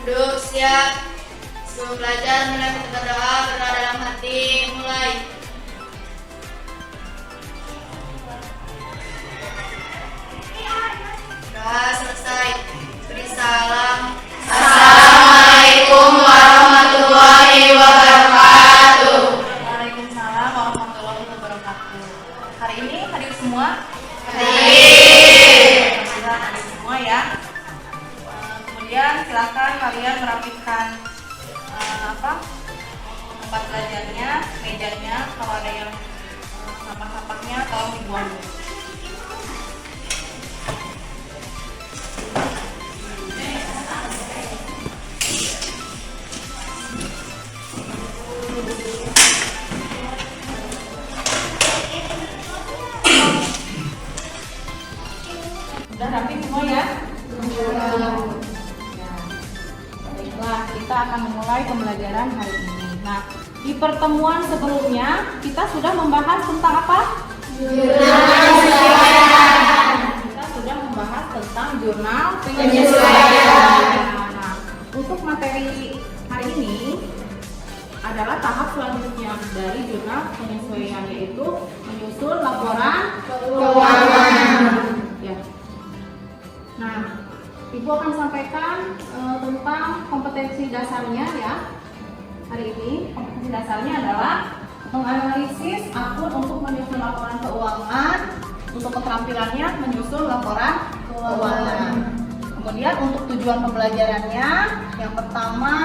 Duduk, siap. Sebelum belajar, mulai kita berdoa dalam hati. Mulai. Doa selesai. Beri salam. Assalamualaikum warahmatullahi wabarakatuh. Waalaikumsalam warahmatullahi wabarakatuh. Hari ini hadir semua? Hadir. Alhamdulillah hadir semua ya. Kemudian silakan kalian merapikan tempat belajarnya, mejanya. Kalau ada yang sampah-sampahnya tolong dibuang dulu. Sudah rapi semua ya? Baiklah, kita akan memulai pembelajaran hari ini. Nah, di pertemuan sebelumnya kita sudah membahas tentang apa? Kita sudah membahas tentang jurnal penyesuaian. Nah, untuk materi hari ini adalah tahap selanjutnya dari jurnal penyesuaian, yaitu menyusun laporan keuangan. Ya. Nah, Ibu akan sampaikan tentang kompetensi dasarnya ya. Hari ini kompetensi dasarnya adalah menganalisis akun untuk menyusun laporan keuangan. Untuk keterampilannya menyusun laporan keuangan. Kemudian untuk tujuan pembelajarannya, yang pertama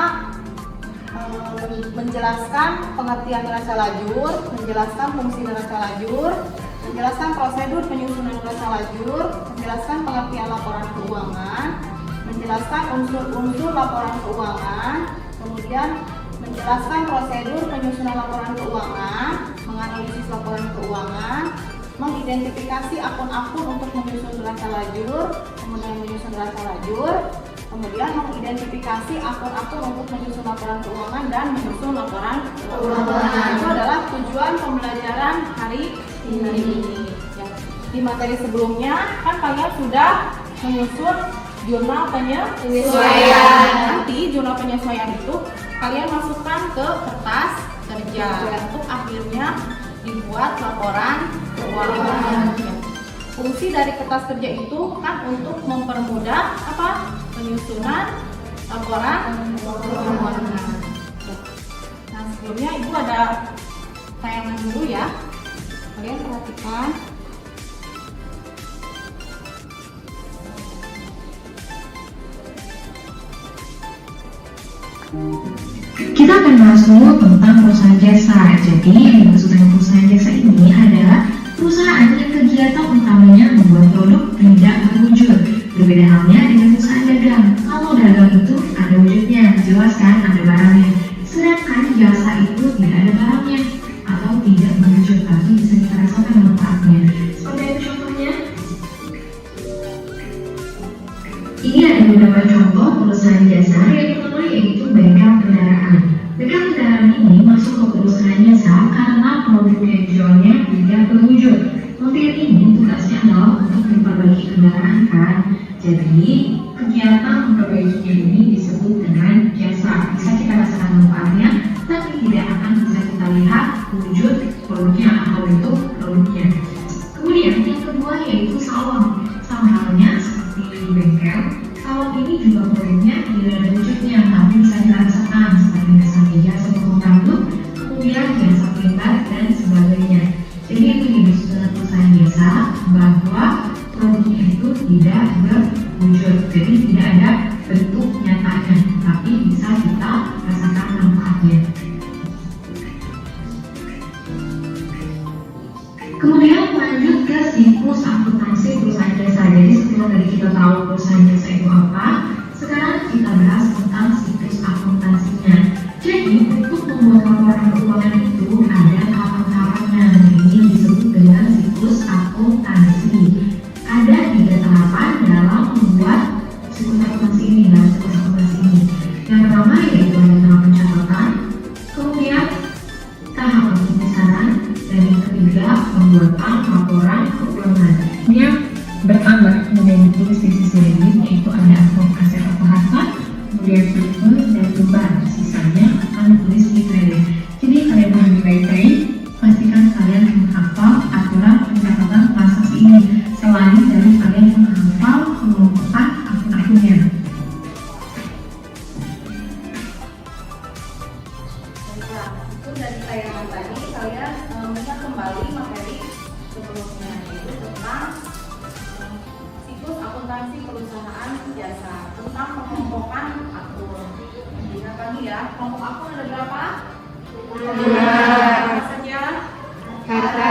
menjelaskan pengertian neraca lajur, menjelaskan fungsi neraca lajur, menjelaskan prosedur penyusunan neraca lajur, menjelaskan pengertian laporan keuangan, menjelaskan unsur-unsur laporan keuangan, kemudian menjelaskan prosedur penyusunan laporan keuangan, menganalisis laporan keuangan, mengidentifikasi akun-akun untuk menyusun neraca lajur, kemudian menyusun neraca lajur, kemudian mengidentifikasi akun-akun untuk menyusun laporan keuangan dan menyusun laporan keuangan. Itu adalah tujuan pembelajaran hari ini. Ya. Di materi sebelumnya kan kalian sudah menyusun jurnal penyesuaian. Nanti jurnal penyesuaian itu kalian masukkan ke kertas kerja untuk akhirnya dibuat laporan keuangan. Ya. Fungsi dari kertas kerja itu kan untuk mempermudah penyusunan laporan keuangan. Nah, sebelumnya Ibu ada tayangan dulu ya. Kalian perhatikan. Kita akan bahas dulu tentang perusahaan jasa. Jadi yang dimaksud dengan perusahaan jasa ini adalah perusahaan yang kegiatan utamanya membuat produk tidak berwujud. Berbeda halnya dengan perusahaan dagang. Kalau dagang itu ada wujudnya, jelas kan ada barangnya. Sedangkan jasa itu tidak ada barangnya atau tidak berwujud, tapi bisa kita rasakan manfaatnya. Seperti itu contohnya. Ini ada beberapa contoh perusahaan jasa. Yang pertama yaitu bengkel kendaraan. Bengkel kendaraan ini masuk ke perusahaan jasa karena produk yang dijualnya tidak berwujud. Montir ini tugasnya adalah untuk memperbaiki kendaraan kan. Jadi kegiatan memperbaikinya ini disebut dengan jasa. Bisa kita rasakan manfaatnya, tapi tidak akan bisa kita lihat wujud produknya atau bentuk produknya. Kemudian yang kedua yaitu salon. Sama halnya seperti bengkel, salon ini juga produknya tidak ada wujudnya, tapi bisa kita rasakan seperti misalnya jasa potong rambut, kemudian jasa pelindar dan sebagainya. Jadi itu dimaksud dengan perusahaan jasa bahwa produknya itu tidak berwujud, jadi tidak ada bentuk nyatanya, tapi bisa kita rasakan manfaatnya. Kemudian lanjut ke siklus akuntansi perusahaan jasa. Jadi setelah tadi kita tahu perusahaan jasa itu apa, sekarang kita bahas tentang siklus akuntansinya. Jadi untuk membuat laporan keuangan itu ada tahapan-tahapannya. Ini disebut dengan siklus akuntansi. Ada 3 tahapan dalam membuat siklus akuntansi ini. Yang pertama yaitu ada tahap pencatatan, kemudian tahap pemisahan, dan yang ketiga pembuatan laporan keuangan. Yang bertambah kemudian ditulis di sisi lain yaitu ada aset bagian berikut dan beban, sisanya akan ditulis di trailer. Jadi kalian harus baik-baik, pastikan kalian menghafal aturan pencatatan transaksi ini, selain dari kalian menghafal pengelompokan akun-akunnya. Nah, itu dari tayangan tadi kalian melihat kembali materi sebelumnya, yaitu tentang siklus akuntansi perusahaan jasa, tentang pengelompokan akun. Ingat lagi ya, kelompok akun ada berapa? 5. Apa saja? Harta,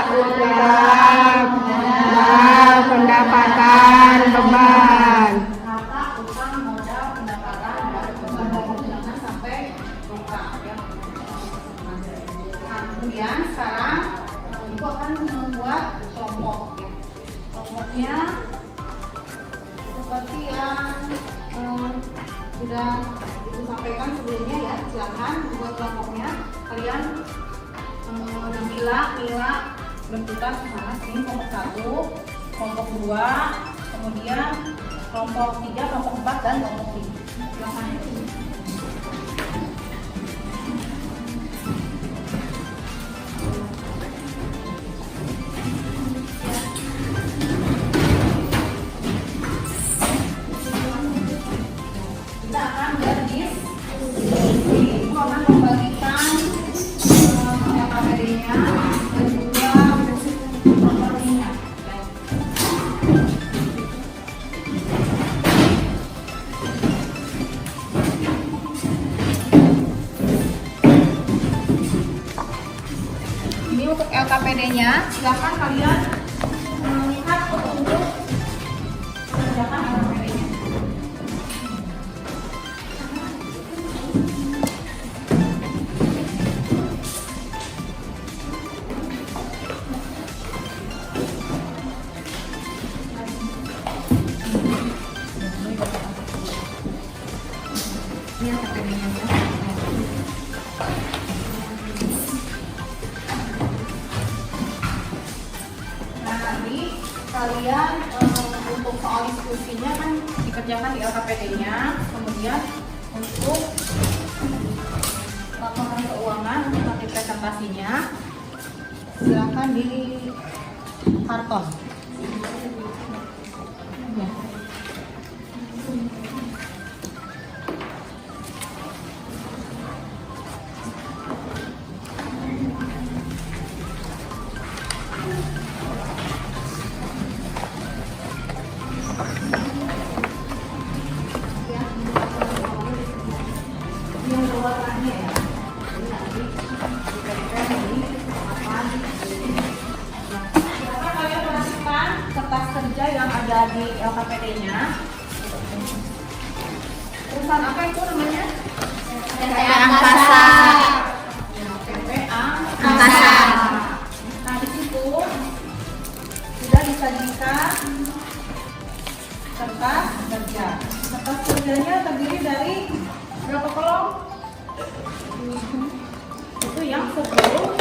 utang, modal, pendapatan, beban. Harta, utang, modal, pendapatan, dan beban. Jangan sampai lupa ya. Nah, kemudian sekarang Ibu akan membuat kelompok ya. Kelompoknya seperti yang sudah Ibu sampaikan sebelumnya ya. Silakan buat kelompoknya. Kalian Mila berputar ke sana sini, kelompok 1, kelompok 2, kemudian kelompok 3, kelompok 4, dan kelompok 5. Silakan. Kita akan berdiskusi. Ibu akan membagikan LKPD-nya dan juga propertinya. Ini untuk LKPD-nya, silakan kalian melihat untuk mengerjakan LKPD-nya. Ini LKPD-nya ya. Kalian untuk soal diskusinya kan dikerjakan di LKPD-nya, kemudian untuk laporan keuangan untuk nanti presentasinya silakan di karton. Ya. Yang warnanya ya, ini nanti ditempel di papan. Nah, kalian perhatikan kertas kerja yang ada di LKPD-nya. Perusahaan apa itu namanya? PT Angkasa. Ya, PT Angkasa. Angkasa. Nah, di situ sudah disajikan kertas kerja. Kertas kerjanya terdiri dari berapa kolom? Itu yang 10 kolom.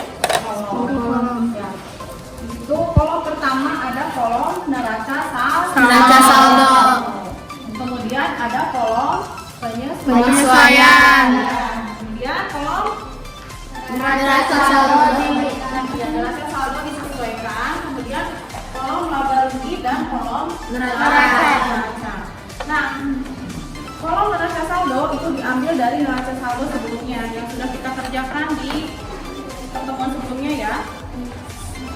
Ya. Itu kolom pertama ada kolom neraca saldo. Kemudian ada kolom Penyesuaian. Kemudian kolom Neraca saldo. neraca saldo disesuaikan. Kemudian kolom laba rugi dan kolom Neraca. Nah, kolom neraca saldo itu diambil dari neraca saldo sebelumnya yang sudah kita kerjakan di pertemuan sebelumnya ya,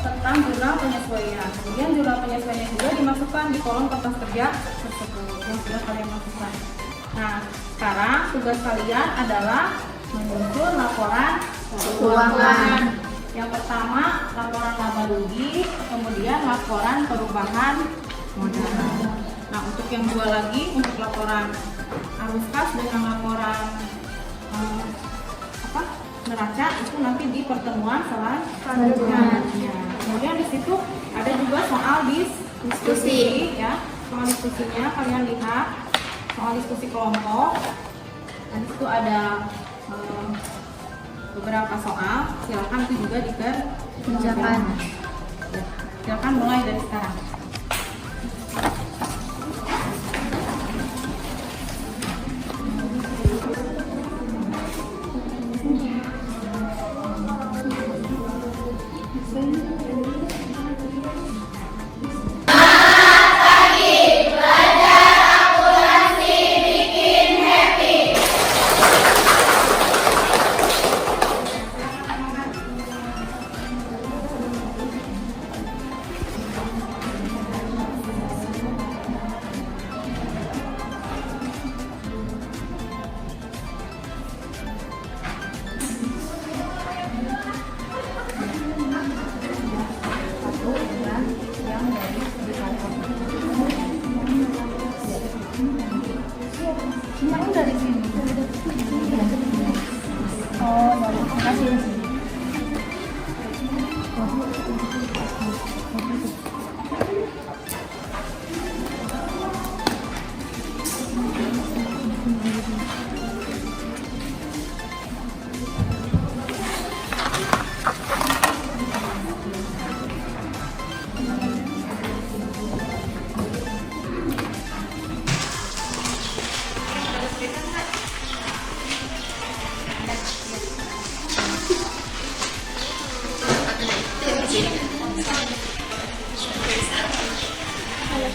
tentang jurnal penyesuaian. Kemudian jurnal penyesuaian juga dimasukkan di kolom kertas kerja tersebut yang sudah kalian masukkan. Nah, sekarang tugas kalian adalah menyusun laporan keuangan. Yang pertama laporan laba rugi, kemudian laporan perubahan modal. Nah, untuk yang dua lagi, untuk laporan arus kas dengan laporan neraca itu nanti di pertemuan selanjutnya. Ya. Kemudian di situ ada juga soal diskusi ya. Soal diskusinya kalian lihat soal diskusi kelompok. Dan itu ada beberapa soal. Silakan itu juga dikerjakan. Ya. Silakan mulai dari sekarang.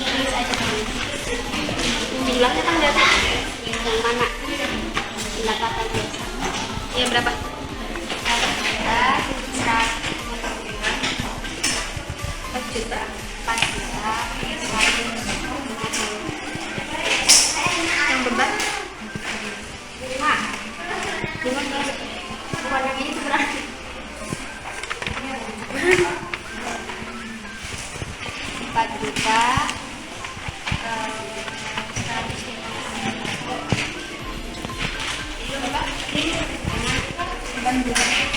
tulis aja dulu. Jumlahnya kan dari yang mana? Pendapatan biasa. Ya berapa? Pendapatan 4 juta. 4 juta 150. Yang beban? 5. Bukan yang ini berarti. 4 juta 150.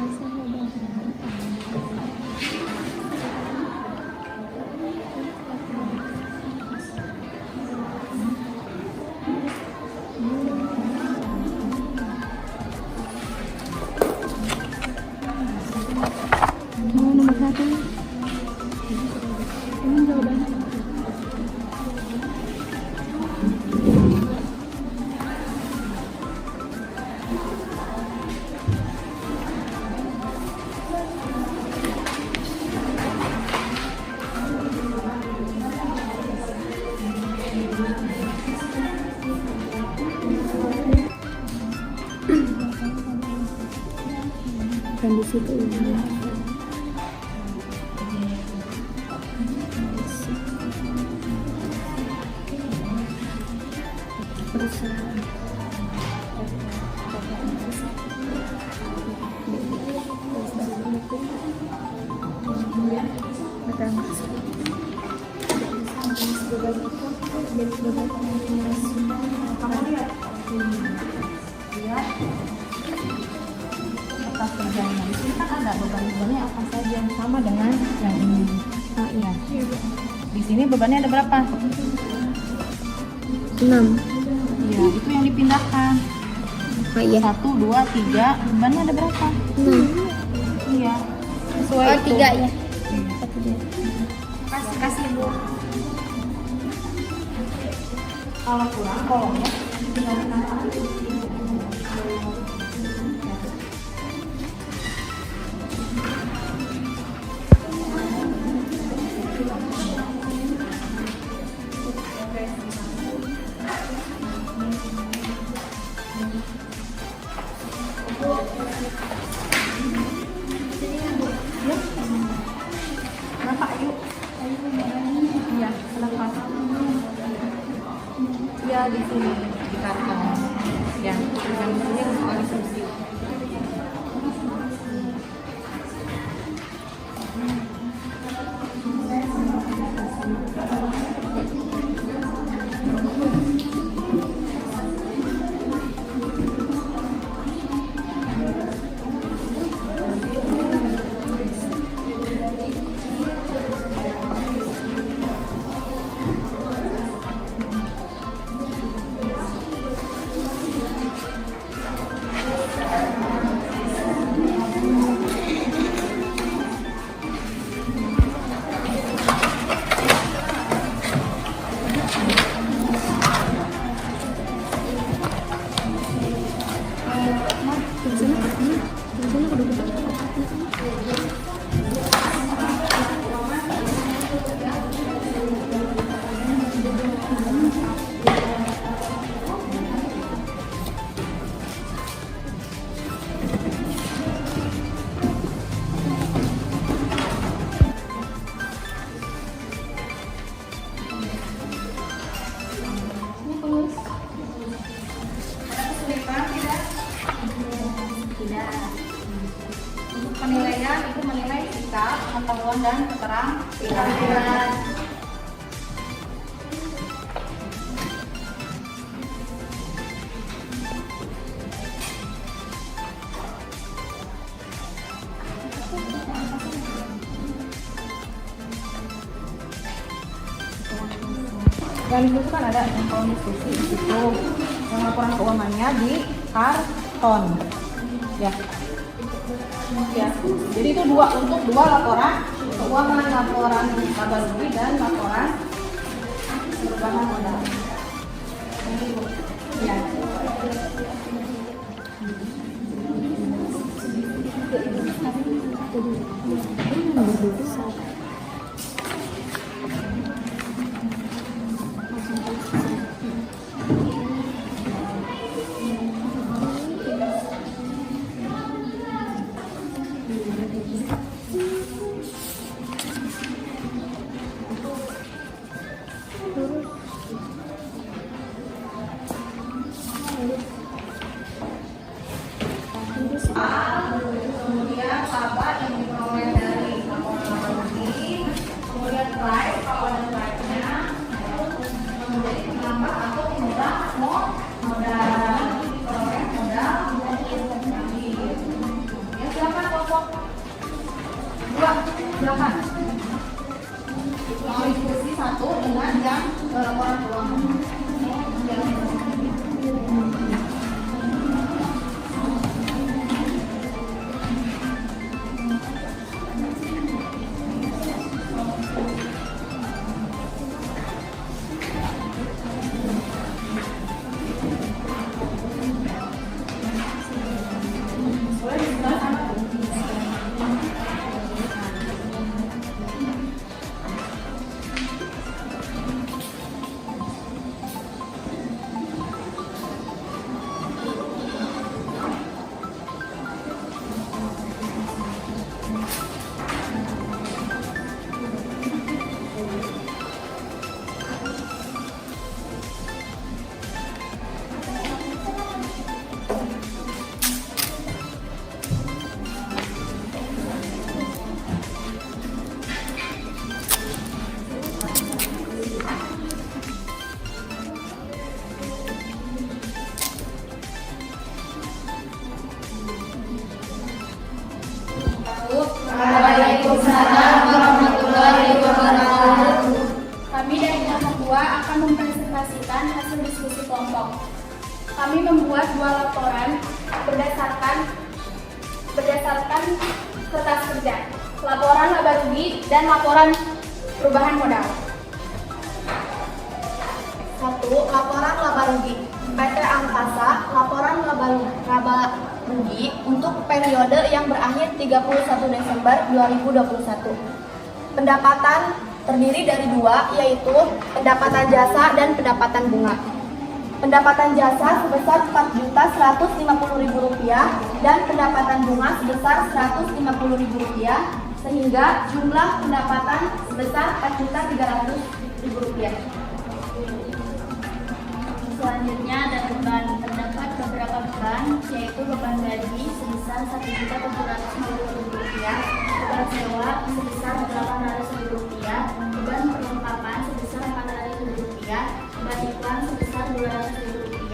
Nomor 1. Ini jawabannya. Kan di situ ini. Kamu lihat, lihat atas kerjanya. Di sini kan ada beban-bebannya apa saja yang sama dengan yang ini. Oh iya. Di sini bebannya ada berapa? 6. Iya, itu yang dipindahkan. Oh iya. 1, 2, 3. Bebannya ada berapa? 6. Iya. Sesuai Oh, itu. 3 ya. Kasih Bu. Kalau kurang kolomnya tinggal ditambah aja. Berapa ayu? Iya, lepas. Ya di sini di karton. Ya, yang di sini soal instruksi. Untuk penilaian itu menilai sikap, pengetahuan dan keterampilan. Dan itu kan ada yang kalau diskusi di situ, yang laporan keuangannya di karton, ya. Ya, jadi itu untuk dua laporan keuangan, laporan laba rugi dan laporan perubahan modal. Ya. Kemudian laba yang diperoleh dari laporan laba rugi kelompok 2. Silakan. Mau diskusi satu dengan yang laporan keuangan. Waalaikumsalam warahmatullahi wabarakatuh. Kami dari kelompok 2 akan mempresentasikan hasil diskusi kelompok. Kami membuat 2 laporan berdasarkan kertas kerja, laporan laba rugi dan laporan perubahan modal. 1. Laporan laba rugi. PT Angkasa, laporan laba rugi untuk periode yang berakhir 31 Desember 2021. Pendapatan terdiri dari 2, yaitu pendapatan jasa dan pendapatan bunga. Pendapatan jasa sebesar Rp4.150.000 dan pendapatan bunga sebesar Rp150.000, sehingga jumlah pendapatan sebesar Rp4.300.000. Selanjutnya ada beban. Terdapat beberapa beban, yaitu beban gaji sebesar Rp1.750.000, beban sewa sebesar Rp800.000, beban perlengkapan sebesar Rp400.000, beban iklan sebesar Rp200.000,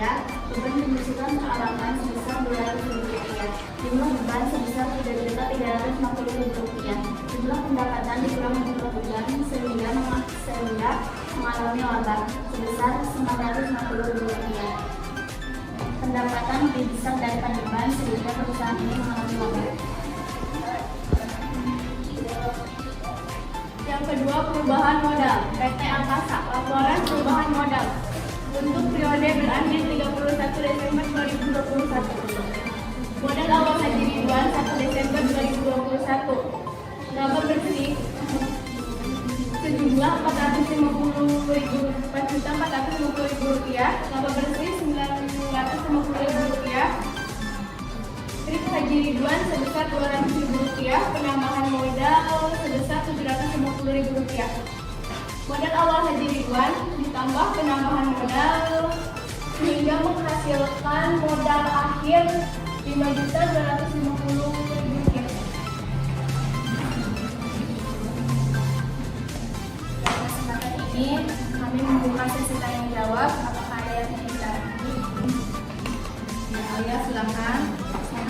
beban pembersihan peralatan sebesar Rp200.000, jumlah beban sebesar Rp3.350.000. Jumlah pendapatan dikurangi jumlah beban sehingga mengalami laba sebesar Rp950.000. Pendapatan lebih besar daripada beban sehingga perusahaan ini mengalami laba. Yang kedua, perubahan modal. PT Angkasa, laporan perubahan modal untuk periode berakhir 31 Desember 2021. Modal awal haji Ridwan 1 Desember 2021. Laba bersih sejumlah Rp450.000, laba bersih Rp950.000. Trip haji Ridwan sebesar Rp200.000, penambahan modal sebesar Rp750.000. Modal awal haji Ridwan ditambah penambahan modal sehingga menghasilkan modal akhir Rp5.250.000. Ini kami membuka sesi tanya jawab. Apakah ada yang ingin lagi? Ya, silakan.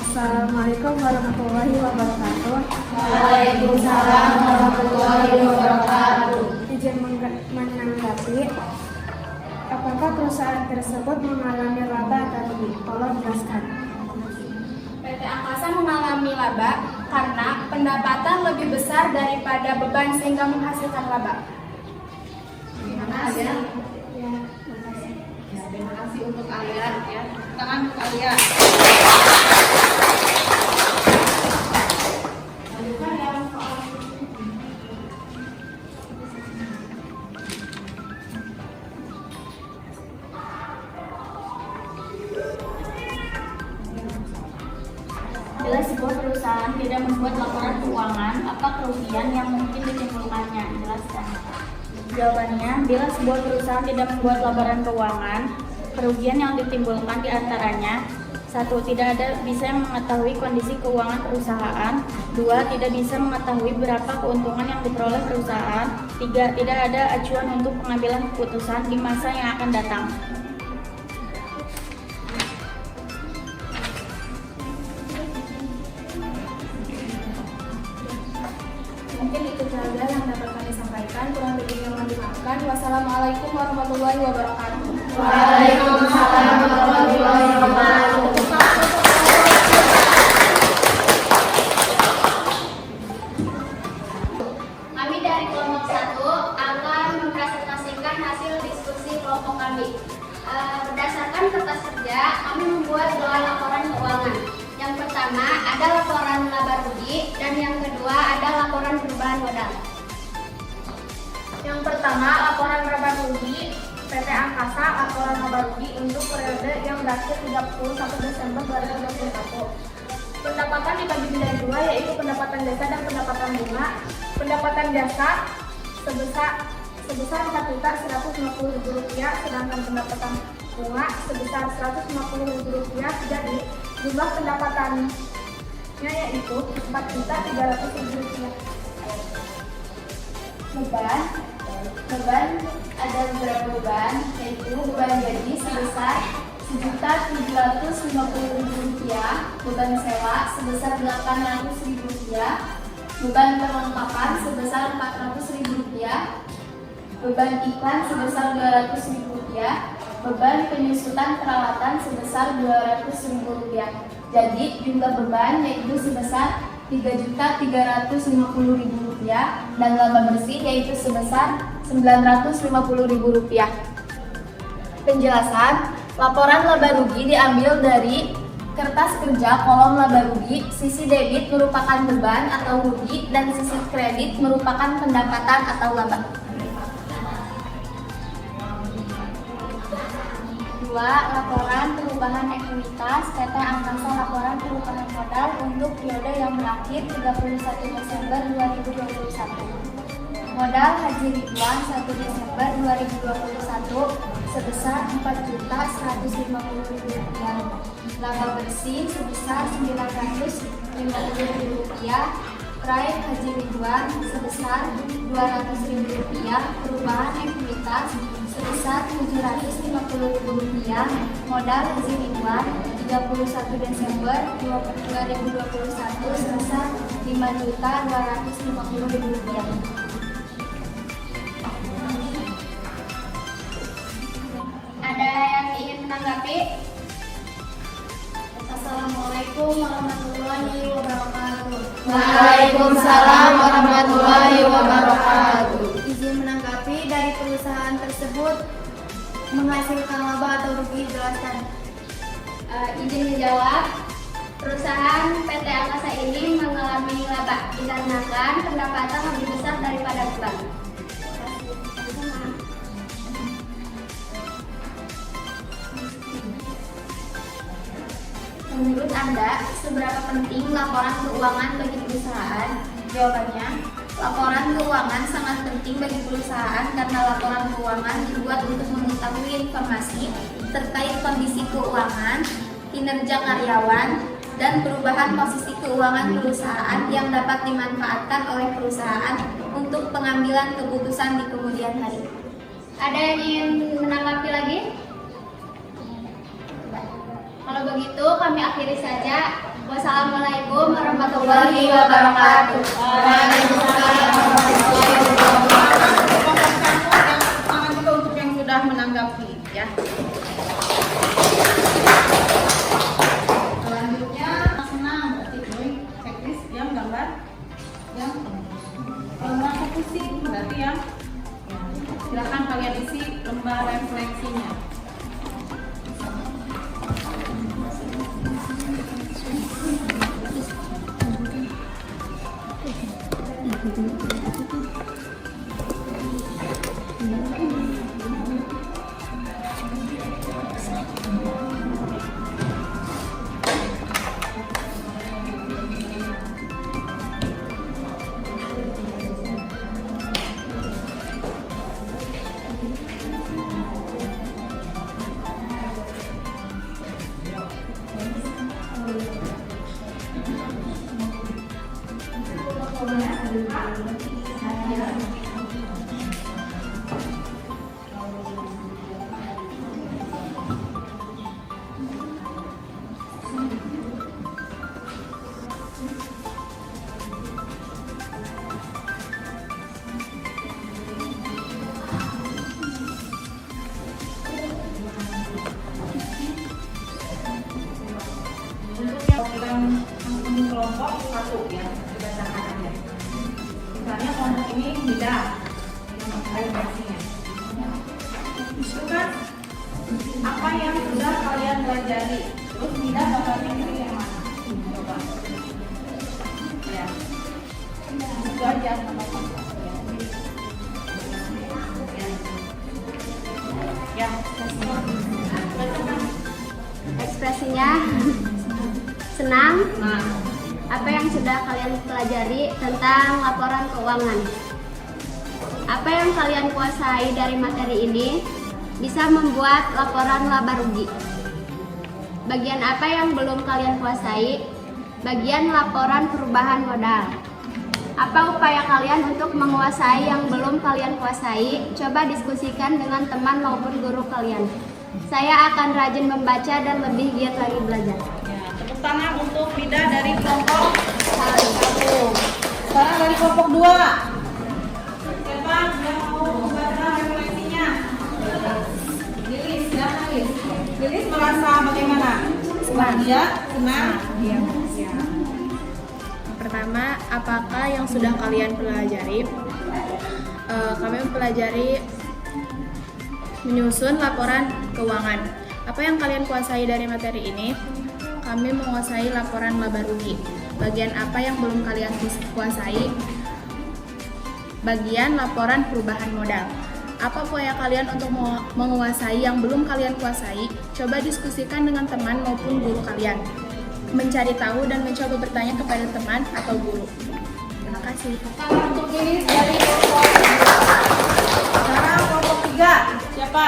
Assalamualaikum warahmatullahi wabarakatuh. Waalaikumsalam warahmatullahi wabarakatuh. Izin menanggapi, apakah perusahaan tersebut mengalami laba atau rugi? Tolong jelaskan. PT Angkasa mengalami laba karena pendapatan lebih besar daripada beban sehingga menghasilkan laba. Terima kasih. Ya, makasih. Ya, terima kasih untuk kalian ya. Tangan untuk kalian. Lanjutkan yang soal bila sebuah perusahaan tidak membuat laporan keuangan, apa kerugian yang mungkin ditimbulkannya? Jelaskan. Jawabannya, bila sebuah perusahaan tidak membuat laporan keuangan, kerugian yang ditimbulkan diantaranya: 1. Tidak ada bisa mengetahui kondisi keuangan perusahaan. 2. Tidak bisa mengetahui berapa keuntungan yang diperoleh perusahaan. 3. Tidak ada acuan untuk pengambilan keputusan di masa yang akan datang. Mungkin itu saja yang dapat kami sampaikan. Kurang lebihnya mohon dimaafkan. Wassalamualaikum warahmatullahi wabarakatuh. Waalaikumsalam warahmatullahi wabarakatuh. Kami dari kelompok 1 akan mempresentasikan hasil diskusi kelompok kami. Berdasarkan kertas kerja, kami membuat 2 laporan keuangan. Yang pertama ada laporan laba rugi dan yang kedua ada laporan perubahan modal. Yang pertama, laporan laba rugi PT Angkasa, laporan laba rugi untuk periode yang berakhir 31 Desember 2021. Pendapatan dibagi menjadi 2, yaitu pendapatan jasa dan pendapatan bunga. Pendapatan jasa sebesar Rp4.150.000, sedangkan pendapatan bunga sebesar Rp150.000. Jadi jumlah pendapatannya yaitu Rp4.300.000. Beban ada beberapa beban, yaitu beban gaji sebesar Rp1.750.000, beban sewa sebesar Rp800.000, beban perlengkapan sebesar Rp400.000, beban iklan sebesar Rp200.000, beban penyusutan peralatan sebesar Rp200.000. Jadi jumlah beban yaitu sebesar Rp3.350.000 dan laba bersih yaitu sebesar Rp950.000. Penjelasan, laporan laba rugi diambil dari kertas kerja kolom laba rugi. Sisi debit merupakan beban atau rugi dan sisi kredit merupakan pendapatan atau laba. 2. Laporan perubahan ekuitas PT Angkasa, laporan perubahan modal untuk periode yang berakhir 31 Desember 2021. Modal Haji Ridwan 1 Desember 2021 sebesar Rp4.150.000. Laba bersih sebesar Rp950.000. Praik Haji Ridwan sebesar Rp200.000. Perubahan ekuitas sebesar Rp750.000. Modal Haji Ridwan 31 Desember 2021 sebesar Rp5.250.000. Ada yang ingin menanggapi? Assalamualaikum warahmatullahi wabarakatuh. Waalaikumsalam warahmatullahi wabarakatuh. Izin menanggapi, dari perusahaan tersebut menghasilkan laba atau rugi, jelaskan. Izin menjawab, perusahaan PT Angkasa ini mengalami laba dikarenakan pendapatan lebih besar daripada beban. Menurut Anda, seberapa penting laporan keuangan bagi perusahaan? Jawabannya, laporan keuangan sangat penting bagi perusahaan karena laporan keuangan dibuat untuk mengetahui informasi terkait kondisi keuangan, kinerja karyawan, dan perubahan posisi keuangan perusahaan yang dapat dimanfaatkan oleh perusahaan untuk pengambilan keputusan di kemudian hari. Ada yang ingin menanggapi lagi? Kalau begitu kami akhiri saja. Wassalamualaikum warahmatullahi wabarakatuh. Waalaikumsalam warahmatullahi wabarakatuh. Tangan juga untuk yang sudah menanggapi ya. Selanjutnya senang berarti checklist yang gambar yang kalau merasa pusing berarti ya. Silakan kalian isi lembar refleksinya. Ya, refleksinya. Itu kan apa yang sudah kalian pelajari. Terus Mida bakal pilih yang mana? Coba. Ya. Itu aja sama ya. Ekspresinya senang. Apa yang sudah kalian pelajari tentang laporan keuangan? Apa yang kalian kuasai dari materi ini bisa membuat laporan laba rugi. Bagian apa yang belum kalian kuasai? Bagian laporan perubahan modal. Apa upaya kalian untuk menguasai yang belum kalian kuasai? Coba diskusikan dengan teman maupun guru kalian. Saya akan rajin membaca dan lebih giat lagi belajar. Ya, tepuk tangan untuk Mida dari kelompok 1. Sekarang dari kelompok 2. Siapa yang mau membaca refleksinya? Lilis, siapa Lilis? Lilis merasa bagaimana? Bahagia? Senang? Ya. Pertama, apakah yang sudah kalian pelajari? Kami mempelajari menyusun laporan keuangan. Apa yang kalian kuasai dari materi ini? Kami menguasai laporan laba rugi. Bagian apa yang belum kalian kuasai? Bagian laporan perubahan modal. Apa upaya kalian untuk menguasai yang belum kalian kuasai? Coba diskusikan dengan teman maupun guru kalian. Mencari tahu dan mencoba bertanya kepada teman atau guru. Terima kasih. Untuk Lilis dari kelompok 2. Sekarang kelompok 3. Siapa?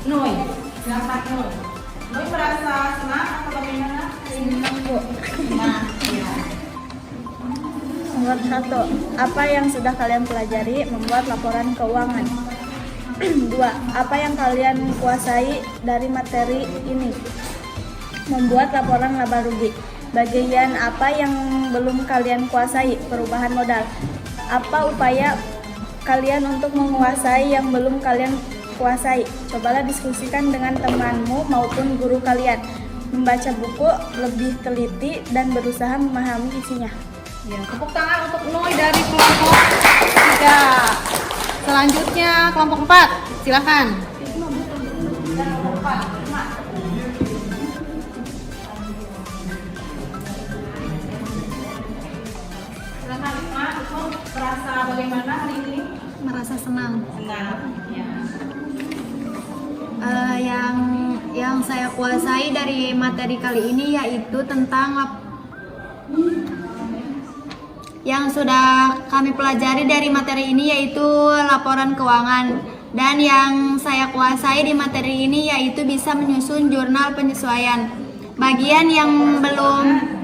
Noi. Siapa Noi? Noi merasa senang atau bagaimana? Senang, Bu. Senang. Ya. Nomor 1. Apa yang sudah kalian pelajari membuat laporan keuangan? 2. Apa yang kalian kuasai dari materi ini? Membuat laporan laba rugi. Bagian apa yang belum kalian kuasai? Perubahan modal. Apa upaya kalian untuk menguasai yang belum kalian kuasai? Cobalah diskusikan dengan temanmu maupun guru kalian. Membaca buku lebih teliti dan berusaha memahami isinya. Ya, tepuk tangan untuk Noi dari kelompok 3. Selanjutnya kelompok 4. Silakan. Kelompok 4. Silakan Isma, merasa bagaimana hari ini? Merasa senang. Senang. Ya. Yang saya kuasai dari materi kali ini yaitu tentang yang sudah kami pelajari dari materi ini yaitu laporan keuangan, dan yang saya kuasai di materi ini yaitu bisa menyusun jurnal penyesuaian. Bagian yang belum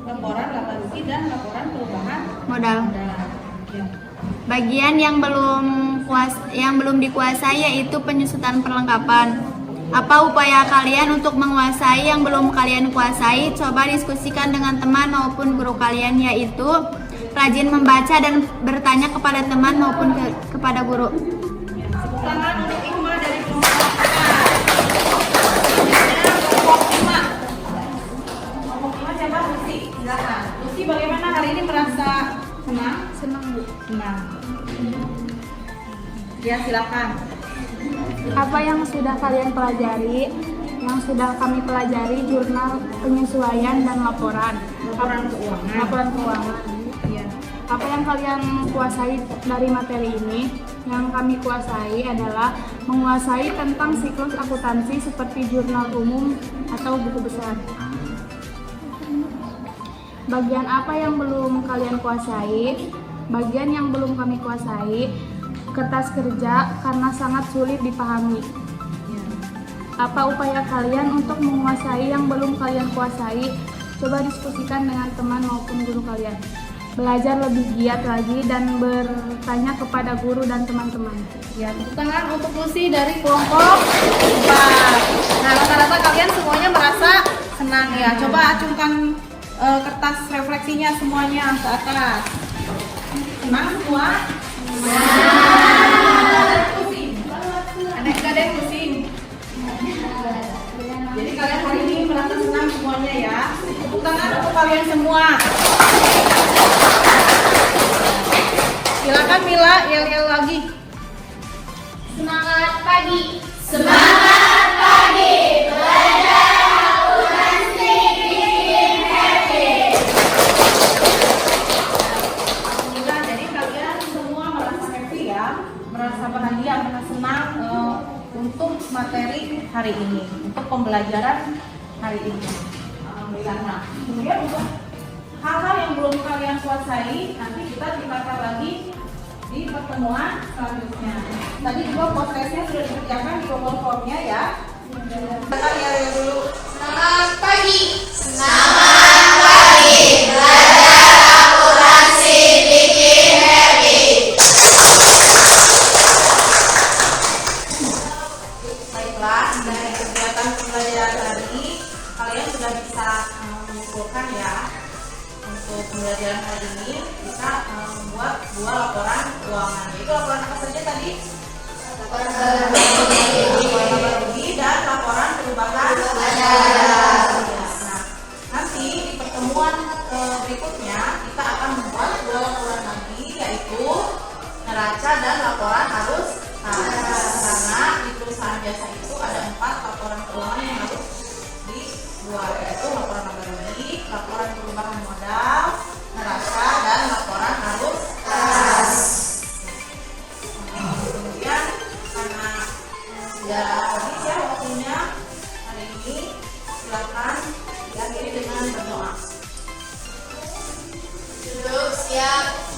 Laporan laba rugi dan laporan perubahan modal. Ya. Bagian yang belum dikuasai yaitu penyusunan perlengkapan. Apa upaya kalian untuk menguasai yang belum kalian kuasai? Coba diskusikan dengan teman maupun guru kalian, yaitu rajin membaca dan bertanya kepada teman maupun kepada guru. Tepuk tangan untuk Ikma dari kelompok 4. Selanjutnya kelompok 5. Kelompok 5 siapa? Lucy. Silakan. Lucy, bagaimana hari ini merasa senang? Senang, Bu. Senang. Ya, silakan. Apa yang sudah kalian pelajari? Yang sudah kami pelajari jurnal penyesuaian dan laporan Laporan keuangan. Iya. Apa yang kalian kuasai dari materi ini? Yang kami kuasai adalah menguasai tentang siklus akuntansi seperti jurnal umum atau buku besar. Bagian apa yang belum kalian kuasai? Bagian yang belum kami kuasai, kertas kerja karena sangat sulit dipahami. Apa upaya kalian untuk menguasai yang belum kalian kuasai? Coba diskusikan dengan teman maupun guru kalian. Belajar lebih giat lagi dan bertanya kepada guru dan teman-teman. Ya, tepuk tangan untuk Lucy dari kelompok 4. Nah, rata-rata kalian semuanya merasa senang ya. Coba acungkan kertas refleksinya semuanya ke atas. Senang semua? Aneh gak deh pusing. Jadi kalian hari ini merasa senang semuanya ya. Tepuk tangan untuk kalian semua. Silakan materi hari ini untuk pembelajaran hari ini. Alhamdulillah. Nah, kemudian untuk hal-hal yang belum kalian kuasai nanti kita tingkatkan lagi di pertemuan selanjutnya. Tadi juga prosesnya sudah dikerjakan di Google Form-nya ya. Kita lihat dulu. Selamat pagi. Baiklah, dari kegiatan pembelajaran hari kalian sudah bisa mengumpulkan ya. Untuk pembelajaran hari ini bisa membuat 2 laporan keuangan. Yaitu laporan apa saja tadi? Laporan laba rugi dan laporan perubahan hasil. Nah, nanti di pertemuan berikutnya kita akan membuat 2 laporan lagi, yaitu neraca dan laporan arus kas. Karena di perusahaan jasa itu ada 4 laporan keuangan yang harus dibuat, yaitu laporan laba rugi, laporan perubahan modal, neraca dan laporan arus kas. Kemudian karena sudah habis ya waktunya hari ini, silakan diakhiri dengan berdoa. Duduk siap.